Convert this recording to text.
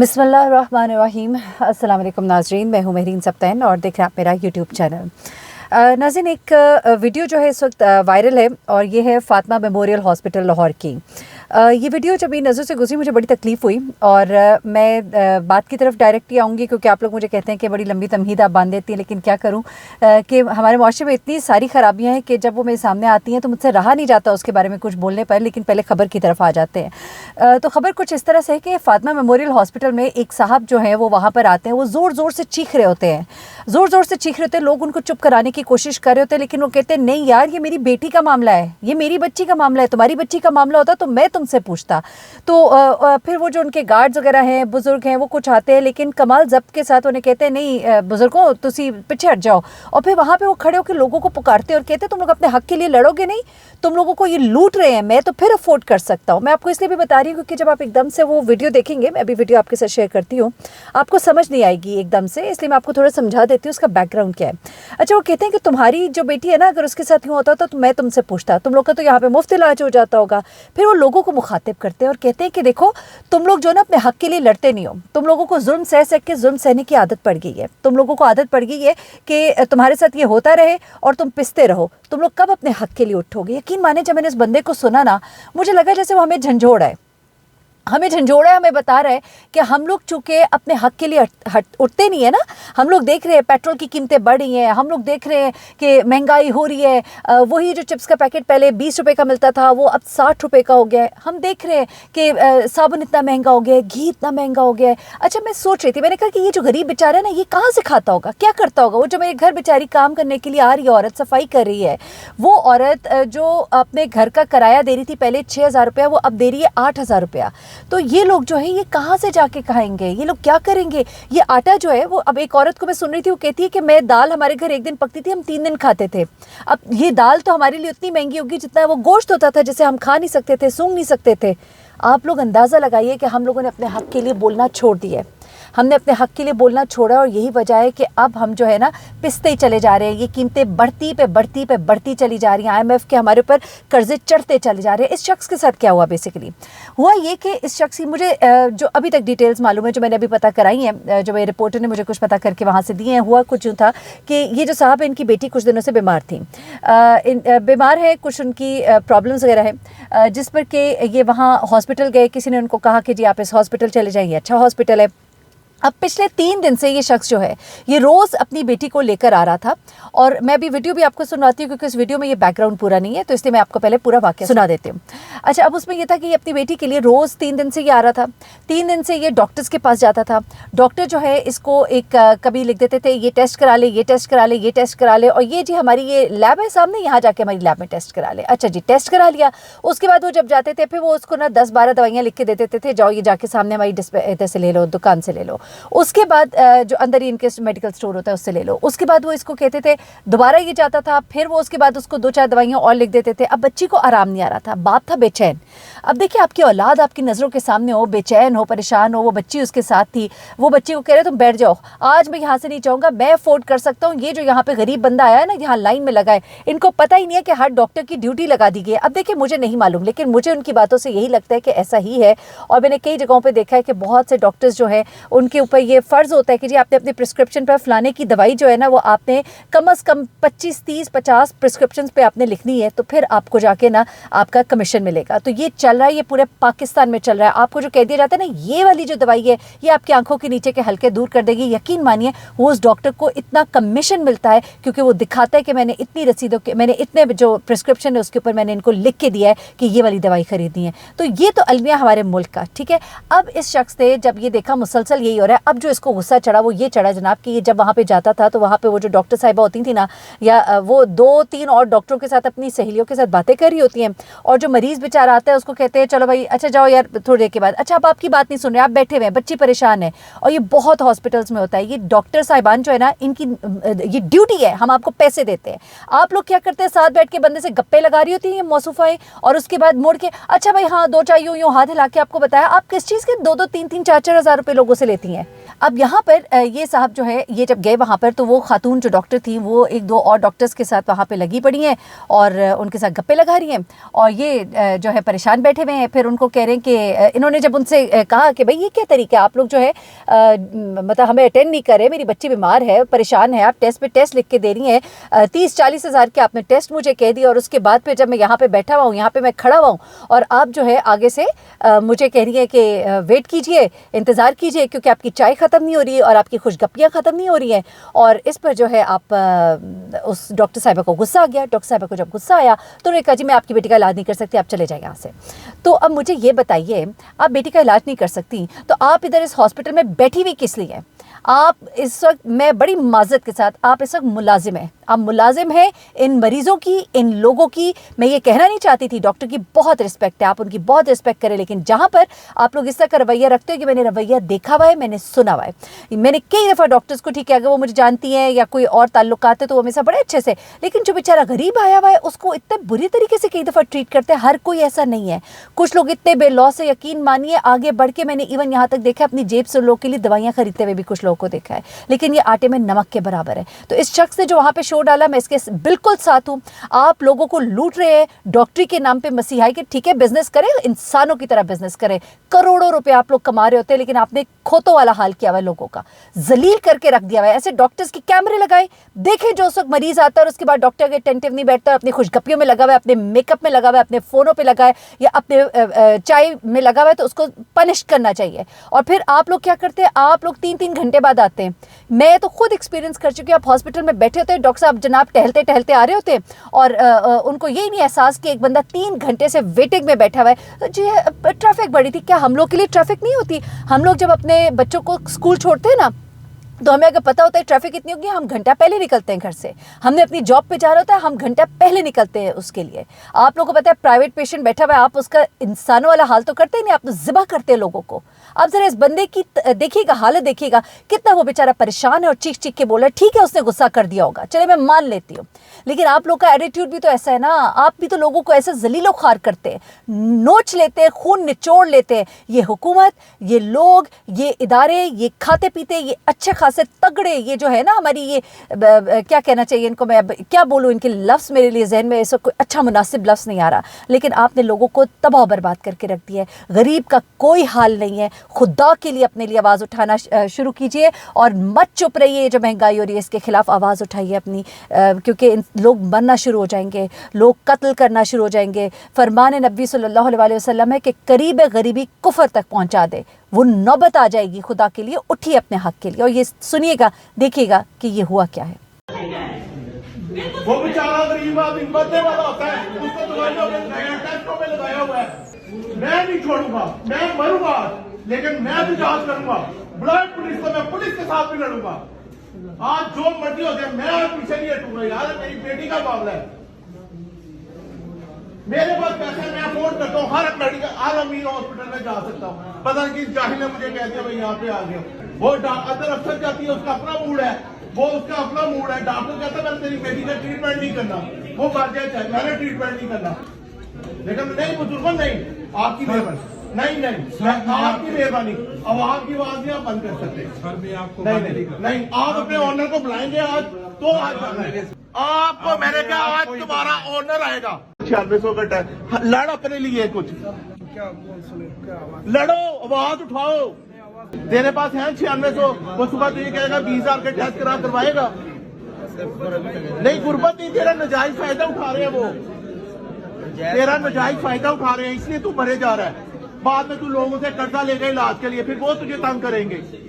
बिस्मिल्लाहिर्रहमानिर्रहीम। अस्सलाम वालेकुम नाज़रीन, मैं हूँ महरीन सब्तैन और देख रहे हैं आप मेरा यूट्यूब चैनल। नाज़रीन, एक वीडियो जो है इस वक्त वायरल है और ये है फ़ातिमा मेमोरियल हॉस्पिटल लाहौर की। ये वीडियो जब मेरी नज़र से गुजरी मुझे बड़ी तकलीफ़ हुई और मैं बात की तरफ डायरेक्ट ही आऊँगी क्योंकि आप लोग मुझे कहते हैं कि बड़ी लंबी तमहीद आप बांध देती हैं, लेकिन क्या करूँ कि हमारे माशरे में इतनी सारी ख़राबियाँ हैं कि जब वो मेरे सामने आती हैं तो मुझसे रहा नहीं जाता उसके बारे में कुछ बोलने पर। लेकिन पहले ख़बर की तरफ आ जाते हैं। तो ख़बर कुछ इस तरह से है कि फ़ातिमा मेमोरियल हॉस्पिटल में एक साहब जो हैं वो वहाँ पर आते हैं। वो ज़ोर ज़ोर से चीख रहे होते हैं, ज़ोर ज़ोर से चीख रहे होते हैं। लोग उनको चुप कराने की कोशिश कर रहे होते हैं, लेकिन वो कहते हैं नहीं यार, ये मेरी बेटी का मामला है, ये मेरी बच्ची का मामला है। तुम्हारी बच्ची का मामला होता तो मैं तुमसे पूछता। तो फिर वो जो उनके गार्ड्स वगैरह हैं, बुज़ुर्ग हैं, वो कुछ आते हैं, लेकिन कमाल ज़ब्त के साथ उन्हें कहते हैं नहीं बुज़ुर्गों तुसी पीछे हट जाओ। और फिर वहाँ पे वो खड़े होकर लोगों को पुकारते हैं और कहते हैं तुम लोग अपने हक़ के लिए लड़ोगे नहीं, तुम लोगों को ये लूट रहे हैं, मैं तो फिर अफोर्ड कर सकता हूँ। मैं आपको इसलिए भी बता रही हूँ क्योंकि जब आप एकदम से वो वीडियो देखेंगे, मैं अभी वीडियो आपके साथ शेयर करती हूँ, आपको समझ नहीं आएगी एकदम से, इसलिए मैं आपको थोड़ा समझा देती हूँ उसका बैकग्राउंड क्या है। अच्छा, वो कहते हैं कि तुम्हारी जो बेटी है ना, अगर उसके साथ यूँ होता तो मैं तुमसे पूछता, तुम लोग का तो यहाँ पे मुफ्त इलाज हो जाता होगा। फिर वो लोगों को मुखातिब करते हैं और कहते हैं कि देखो तुम लोग जो ना अपने हक़ के लिए लड़ते नहीं हो, तुम लोगों को जुल्म सह सह के जुल्म सहने की आदत पड़ गई है। तुम लोगों को आदत पड़ गई है कि तुम्हारे साथ ये होता रहे और तुम पिसते रहो। तुम लोग कब अपने हक़ के लिए उठोगे? यकीन माने जब मैंने इस बंदे को सुना ना, मुझे लगा जैसे वो हमें झंझोड़ा है, हमें बता रहा है कि हम लोग चूँकि अपने हक़ के लिए उठते नहीं है ना। हम लोग देख रहे हैं पेट्रोल की कीमतें बढ़ रही हैं, हम लोग देख रहे हैं कि महंगाई हो रही है। वही जो चिप्स का पैकेट पहले 20 रुपए का मिलता था वो अब 60 रुपए का हो गया है। हम देख रहे हैं कि साबुन इतना महंगा हो गया है, घी इतना महंगा हो गया है। अच्छा, मैं सोच रही थी, मैंने कहा कि ये जो गरीब बेचारा है ना, ये कहाँ से खाता होगा, क्या करता होगा? वो जो मेरे घर बेचारी काम करने के लिए आ रही है, औरत सफाई कर रही है, वो औरत जो अपने घर का किराया दे रही थी पहले 6,000 रुपया, वो अब दे रही है 8,000 रुपया। तो ये लोग जो है ये कहाँ से जाके खाएंगे? ये लोग क्या करेंगे? ये आटा जो है वो, अब एक औरत को मैं सुन रही थी, वो कहती है कि मैं दाल हमारे घर एक दिन पकती थी, हम 3 दिन खाते थे। अब ये दाल तो हमारे लिए उतनी महंगी होगी जितना वो गोश्त होता था, जिसे हम खा नहीं सकते थे, सूंघ नहीं सकते थे। आप लोग अंदाज़ा लगाइए कि हम लोगों ने अपने हक़ के लिए बोलना छोड़ दिया है। हमने अपने हक़ के लिए बोलना छोड़ा और यही वजह है कि अब हम जो है ना पिसते ही चले जा रहे हैं। ये कीमतें बढ़ती चली जा रही हैं। IMF के हमारे ऊपर कर्जे चढ़ते चले जा रहे हैं। इस शख्स के साथ क्या हुआ? बेसिकली हुआ ये कि इस शख्स की मुझे जो अभी तक डिटेल्स मालूम है, जो मैंने अभी पता कराई हैं, जो मेरे रिपोर्टर ने मुझे कुछ पता करके वहाँ से दिए हैं, हुआ कुछ यूँ था कि ये जो साहब है, इनकी बेटी कुछ दिनों से बीमार थी। बीमार है, कुछ उनकी प्रॉब्लम्स वगैरह है, जिस पर कि ये वहाँ हॉस्पिटल गए। किसी ने उनको कहा कि जी आप इस हॉस्पिटल चले जाइए, अच्छा हॉस्पिटल है। अब पिछले 3 दिन से ये शख्स जो है ये रोज़ अपनी बेटी को लेकर आ रहा था। और मैं अभी वीडियो भी आपको सुनाती हूँ क्योंकि इस वीडियो में ये बैकग्राउंड पूरा नहीं है, तो इसलिए मैं आपको पहले पूरा वाक़या सुना देती हूँ। अच्छा, अब उसमें ये था कि ये अपनी बेटी के लिए रोज़ 3 दिन से ये आ रहा था। 3 दिन से ये डॉक्टर्स के पास जाता था। डॉक्टर जो है इसको एक कभी लिख देते थे, ये टेस्ट करा ले, ये टेस्ट करा ले, ये टेस्ट करा ले, और ये जी हमारी ये लैब है सामने, यहाँ जाके हमारी लैब में टेस्ट करा ले। अच्छा जी, टेस्ट करा लिया। उसके बाद वो जब जाते थे फिर वो उसको ना 10-12 दवाइयाँ लिख के दे देते थे, जाओ ये जाके सामने हमारी इधर से ले लो, दुकान से ले लो। उसके बाद जो अंदर ही इनके मेडिकल स्टोर होता है उससे ले लो। उसके बाद वो इसको कहते थे, दोबारा ये जाता था, फिर वो उसके बाद उसको 2-4 दवाइयाँ और लिख देते थे। अब बच्ची को आराम नहीं आ रहा था, बाप था बेचैन। अब देखिए आपकी औलाद आपकी नज़रों के सामने हो, बेचैन हो, परेशान हो, वो बच्ची उसके साथ थी, वो बच्ची को कह रहे तुम बैठ जाओ, आज मैं यहाँ से नहीं जाऊँगा, मैं अफोर्ड कर सकता हूँ। ये जो यहाँ पे गरीब बंदा आया है ना, यहाँ लाइन में लगा है, इनको पता ही नहीं है कि हर डॉक्टर की ड्यूटी लगा दी गई है। अब देखिए मुझे नहीं मालूम, लेकिन मुझे उनकी बातों से यही लगता है कि ऐसा ही है। और मैंने कई जगहों पर देखा है कि बहुत से डॉक्टर्स जो हैं उनके ऊपर ये फ़र्ज़ होता है कि जी आपने अपने प्रिस्क्रिप्शन पर फलाने की दवाई जो है ना वो आपने कम से कम 25, 30, 50 प्रिस्क्रिप्शन पे आपने लिखनी है, तो फिर आपको जाके ना आपका कमीशन मिलेगा। तो ये चल रहा है, ये पूरे पाकिस्तान में चल रहा है। आपको जो कह दिया जाता है ना ये वाली जो दवाई है ये आपकी आंखों के नीचे के हल्के दूर कर देगी, यकीन मानिए वो उस डॉक्टर को इतना कमीशन मिलता है क्योंकि वो दिखाता है कि मैंने इतनी रसीदों के, मैंने इतने जो प्रिस्क्रिप्शन है उसके ऊपर मैंने इनको लिख के दिया है कि ये वाली दवाई खरीदनी है। तो ये तो अलमिया हमारे मुल्क का, ठीक है। अब इस शख्स ने जब ये देखा मुसलसल यही हो रहा है, अब जो इसको गुस्सा चढ़ा वो ये चढ़ा जनाब कि ये जब वहाँ पे जाता था तो वहाँ पे वो जो डॉक्टर साहिबा होती थी ना, या वो 2-3 और डॉक्टरों के साथ अपनी सहेलियों के साथ बातें कर रही होती हैं, और जो मरीज़ बेचारा आता है उसको कहते हैं चलो भाई अच्छा जाओ यार थोड़ी देर के बाद, अच्छा आप आपकी बात नहीं सुन रहे, आप बैठे हुए हैं, बच्ची परेशान है। और ये बहुत हॉस्पिटल्स में होता है। ये डॉक्टर साहिबान जो है ना, इनकी ये ड्यूटी है, हम आपको पैसे देते हैं। आप लोग क्या करते हैं, साथ बैठ के बंदे से गप्पे लगा रही होती हैं मौसूफाएं, और उसके बाद मुड़ के अच्छा भाई हाँ 2 चाय यूँ हाथ हिला के आपको बताया। आप किस चीज़ के 2-2, 3-3, 4-4 हज़ार रुपये लोगों से लेती हैं। अब यहाँ पर ये साहब जो है ये जब गए वहाँ पर तो वो खातून जो डॉक्टर थी वो 1-2 और डॉक्टर्स के साथ वहाँ पे लगी पड़ी हैं और उनके साथ गप्पे लगा रही हैं, और ये जो है परेशान बैठे हुए हैं, फिर उनको कह रहे हैं कि इन्होंने जब उनसे कहा कि भाई ये क्या तरीका है, आप लोग जो है मतलब हमें अटेंड नहीं कर रहे, मेरी बच्ची बीमार है, परेशान है, आप टेस्ट पे टेस्ट लिख के दे रही हैं, 30-40 हज़ार के आपने टेस्ट मुझे कह दिया, और उसके बाद फिर जब मैं यहाँ पे बैठा हुआ हूँ, यहाँ पे मैं खड़ा हुआ हूँ, और आप जो है आगे से मुझे कह रही है कि वेट कीजिए, इंतज़ार कीजिए, क्योंकि आपकी चाय ख़त्म नहीं हो रही है और आपकी खुशगप्पियाँ ख़त्म नहीं हो रही हैं। और इस पर जो है आप उस डॉक्टर साहिबा को गुस्सा आ गया। डॉक्टर साहिबा को जब गुस्सा आया तो उन्होंने कहा जी मैं आपकी बेटी का इलाज नहीं कर सकती, आप चले जाए यहाँ से। तो अब मुझे ये बताइए, आप बेटी का इलाज नहीं कर सकती तो आप इधर इस हॉस्पिटल में बैठी हुई किस लिए? आप इस वक्त, मैं बड़ी माजरत के साथ, आप इस वक्त मुलाजिम हैं, आप मुलाजिम हैं इन मरीज़ों की, इन लोगों की। मैं ये कहना नहीं चाहती थी, डॉक्टर की बहुत रिस्पेक्ट है, आप उनकी बहुत रिस्पेक्ट करें, लेकिन जहाँ पर आप लोग इस तरह का रवैया रखते हो, कि मैंने रवैया देखा हुआ है, मैंने सुना हुआ है, मैंने कई दफ़ा डॉक्टर्स को, ठीक है अगर वो मुझे जानती हैं या कोई और ताल्लुकात है तो वो हमेशा बड़े अच्छे से, लेकिन जो बेचारा गरीब आया हुआ है उसको इतने बुरी तरीके से कई दफ़ा ट्रीट करते हैं। हर कोई ऐसा नहीं है, कुछ लोग इतने बेलौस से, यकीन मानिए आगे बढ़ के, मैंने इवन यहाँ तक देखा अपनी जेब से लोगों के लिए दवाइयाँ खरीदते हुए भी कुछ लोगों को देखा है, लेकिन ये आटे में नमक के बराबर है। तो इस शख्स ने जो वहाँ पे शो डाला, मैं इसके बिल्कुल साथ हूँ। आप लोगों को लूट रहे हैं डॉक्टरी के नाम पे, मसीहाई के, ठीक है बिजनेस करें, इंसानों की तरह बिजनेस करें, करोड़ों रुपए आप लोग कमा रहे होते हैं, लेकिन आपने खोतों वाला हाल किया हुआ है, लोगों का जलील करके रख दिया हुआ है। ऐसे डॉक्टर्स के कैमरे लगाए, देखे जो उस वक्त मरीज आता है और उसके बाद डॉक्टर के टेंटिव नहीं बैठता, अपनी खुशगप्पियों में लगा हुआ है, अपने मेकअप में लगा हुआ है, अपने फोनों पे लगा है, या अपने चाय में लगा हुआ है, तो उसको पनिश करना चाहिए। और फिर आप लोग क्या करते हैं, आप लोग 3-3 घंटे बाद आते हैं। मैं तो खुद एक्सपीरियंस कर चुकी हूँ, आप हॉस्पिटल में बैठे होते हैं, डॉक्टर साहब जनाब टहलते टहलते आ रहे होते हैं, और उनको यही नहीं एहसास कि एक बंदा 3 घंटे से वेटिंग में बैठा हुआ है। तो जी ट्रैफिक बड़ी थी, क्या हम लोग के लिए ट्रैफिक नहीं होती? हम लोग जब अपने बच्चों को स्कूल छोड़ते हैं ना, तो हमें अगर पता होता है ट्रैफिक कितनी होगी, हम घंटा पहले निकलते हैं घर से। हमने अपनी जॉब पे जाना होता है, हम घंटा पहले निकलते हैं उसके लिए। आप लोगों को पता है प्राइवेट पेशेंट बैठा हुआ है, आप उसका इंसानों वाला हाल तो करते ही नहीं, आप तो ज़िबा करते हैं लोगों को। आप जरा इस बंदे की देखिएगा, हालत देखिएगा, कितना वो बेचारा परेशान है और चीख चीख के बोल रहा है। ठीक है उसने गुस्सा कर दिया होगा, चले मैं मान लेती हूँ, लेकिन आप लोग का एटीट्यूड भी तो ऐसा है ना, आप भी तो लोगों को ऐसा जलीलो खार करते हैं, नोच लेते हैं, खून निचोड़ लेते हैं। ये हुकूमत, ये लोग, ये इदारे, ये खाते पीते, ये अच्छे खासे तगड़े, ये जो है ना हमारी, ये क्या कहना चाहिए इनको, मैं अब क्या बोलूँ, इनके लफ्ज़ मेरे लिए जहन में ऐसा कोई अच्छा मुनासिब लफ्ज़ नहीं आ रहा, लेकिन आपने लोगों को तबाह बर्बाद करके रख दिया है। गरीब का कोई हाल नहीं है। खुदा के लिए अपने लिए आवाज़ उठाना शुरू कीजिए और मत चुप रहिए। जो महंगाई हो रही है इसके खिलाफ आवाज़ उठाइए अपनी, क्योंकि लोग मरना शुरू हो जाएंगे, लोग कत्ल करना शुरू हो जाएंगे। फरमान नबी सल्लल्लाहु अलैहि वसल्लम है कि करीब गरीबी कुफर तक पहुंचा दे, वो नौबत आ जाएगी। खुदा के लिए उठिए अपने हक के लिए, और ये सुनिएगा, देखिएगा कि ये हुआ क्या है। वो बेचारा गरीब आदमी मरने वाला होता है, उसको दवाइयों में टेस्टों में लगाया हुआ है। मैं नहीं छोड़ूंगा, मैं मरूंगा, लेकिन मैं भी जांच करूंगा। ब्लड पुलिस को मैं पुलिस के साथ भी लड़ूंगा। आज जो मर्जी हो जाए, मैं आज पीछे नहीं हटूंगा यार। मेरी बेटी का मामला है, मेरे पास पैसे, मैं अफोर्ड करता हूँ, हर मेडिकल, हर अमीर हॉस्पिटल में जा सकता हूँ। पता नहीं कि जाहिल ने मुझे कह दिया भाई यहाँ पे आ गया। वो अदर अफसर जाती है, उसका अपना मूड है, वो उसका अपना मूड है। डॉक्टर कहता है मैंने तेरी बेटी का ट्रीटमेंट नहीं करना, वो मर जाए चाहे, मैंने ट्रीटमेंट नहीं करना। लेकिन नहीं बुजुर्गों, नहीं, आपकी मेहरबानी, नहीं आपकी मेहरबानी, आवाम की आवाज नहीं आप बंद कर सकते। नहीं, आप अपने ऑनर को बुलाएंगे आज, तो आज आपको मैंने कहा आज तुम्हारा ऑनर आएगा। 9600 का टैक्स, लड़ अपने लिए कुछ, लड़ो, आवाज उठाओ। तेरे पास है 9600, वो सुबह तुझे कहेगा 20,000 के टेस्ट करवाएगा। नहीं, गुर्बत नहीं, तेरा नजायज फायदा उठा रहे हैं वो, तेरा नजायज फायदा उठा रहे हैं, इसलिए तू मरे जा रहा है। बाद में तू लोगों से कर्जा लेगा इलाज के लिए, फिर वो तुझे तंग करेंगे।